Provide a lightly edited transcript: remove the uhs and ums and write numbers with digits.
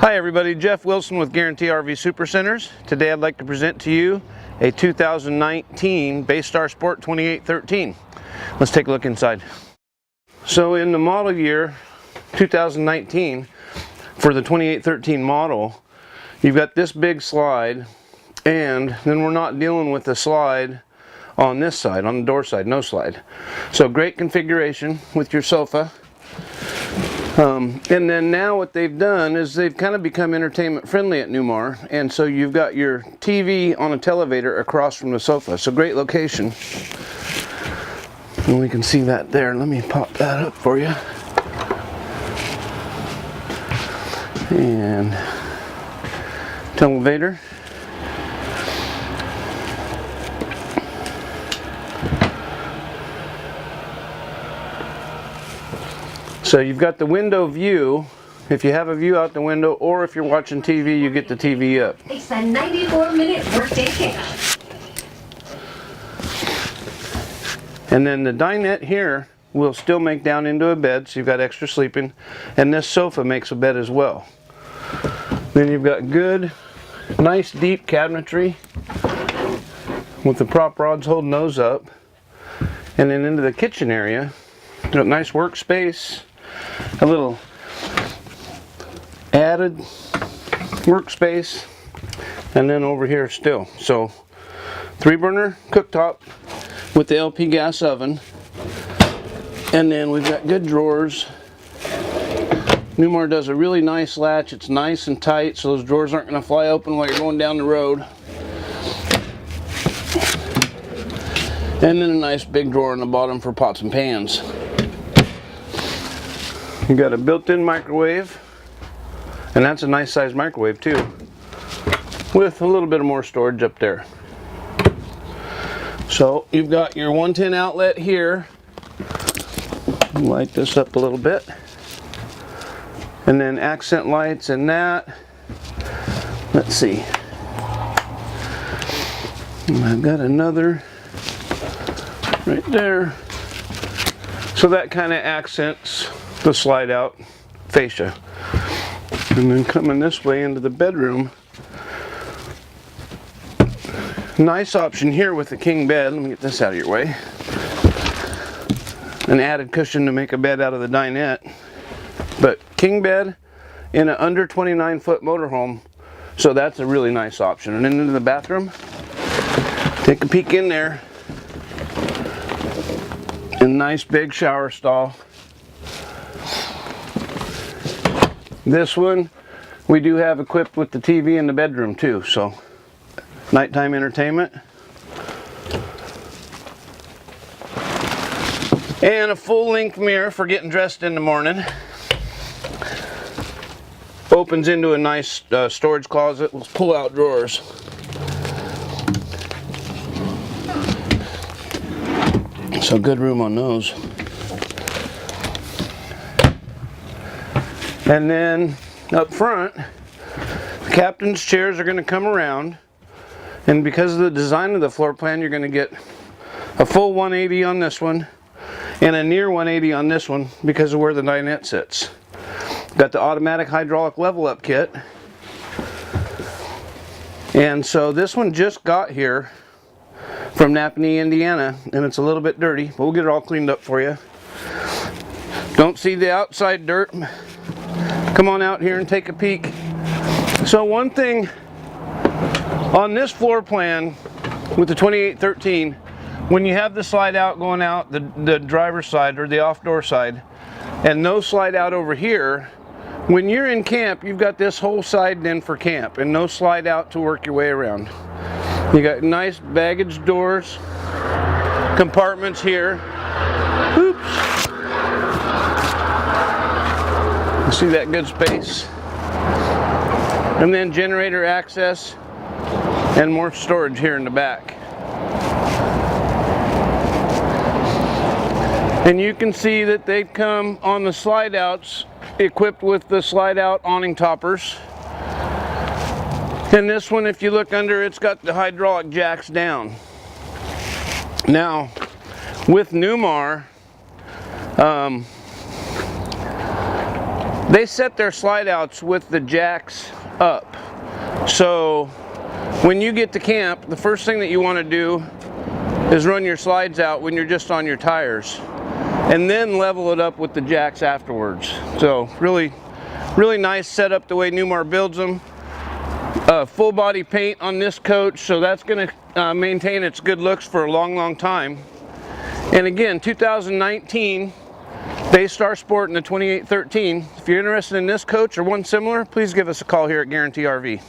Hi everybody, Jeff.Wilson with Guaranty RV Super Centers. Today I'd like to present to you a 2019 Bay Star Sport 2813. Let's take a look inside. So in the model year 2019, for the 2813 model, you've got this big slide, and then we're not dealing with the slide on this side, on the door side, no slide. So great configuration with your sofa. And then now what they've done is they've kind of become entertainment friendly at Newmar, and so you've got your TV on a televator across from the sofa. So great location. And we can see that there. Let me pop that up for you. And televator. So you've got the window view, if you have a view out the window, or if you're watching TV, you get the TV up. It's a 94-minute workday kickoff. And then the dinette here will still make down into a bed, so you've got extra sleeping. And this sofa makes a bed as well. Then you've got good, nice deep cabinetry with the prop rods holding those up. And then into the kitchen area, you've got nice workspace. A little added workspace, and then over here still. So 3-burner cooktop with the LP gas oven, and then we've got good drawers. Newmar does a really nice latch. It's nice and tight, so those drawers aren't going to fly open while you're going down the road. And then a nice big drawer on the bottom for pots and pans. You got a built-in microwave, and that's a nice sized microwave too, with a little bit of more storage up there. So you've got your 110 outlet here. Light this up a little bit, and then accent lights and that. Let's see. I've got another right there. So that kind of accents the slide out fascia. And then coming this way into the bedroom, nice option here with the king bed. Let me get this out of your way. An added cushion to make a bed out of the dinette, but king bed in an under 29-foot motorhome, so that's a really nice option. And then into the bathroom, take a peek in there. A nice big shower stall. This one we do have equipped with the TV in the bedroom too, so nighttime entertainment. And a full-length mirror for getting dressed in the morning. Opens into a nice storage closet with pull-out drawers. So good room on those. And then up front, the captain's chairs are going to come around, and because of the design of the floor plan, you're going to get a full 180 on this one and a near 180 on this one because of where the dinette sits. Got the automatic hydraulic level up kit, and so this one just got here from Napanee, Indiana, and it's a little bit dirty, but we'll get it all cleaned up for you. Don't see the outside dirt? Come on out here and take a peek. So one thing on this floor plan with the 2813, when you have the slide out going out the driver's side or the off door side, and no slide out over here, when you're in camp, you've got this whole side in for camp and no slide out to work your way around. You got nice baggage doors, compartments here. Oops. See that good space, and then generator access and more storage here in the back. And you can see that they've come on the slide outs equipped with the slide out awning toppers. And this one, if you look under, it's got the hydraulic jacks down. Now with Newmar, They set their slide outs with the jacks up. So when you get to camp, the first thing that you want to do is run your slides out when you're just on your tires, and then level it up with the jacks afterwards. So really nice setup the way Newmar builds them. Full body paint on this coach, so that's going to maintain its good looks for a long time. And again, 2019 Bay Star Sport in the 2813. If you're interested in this coach or one similar, please give us a call here at Guaranty RV.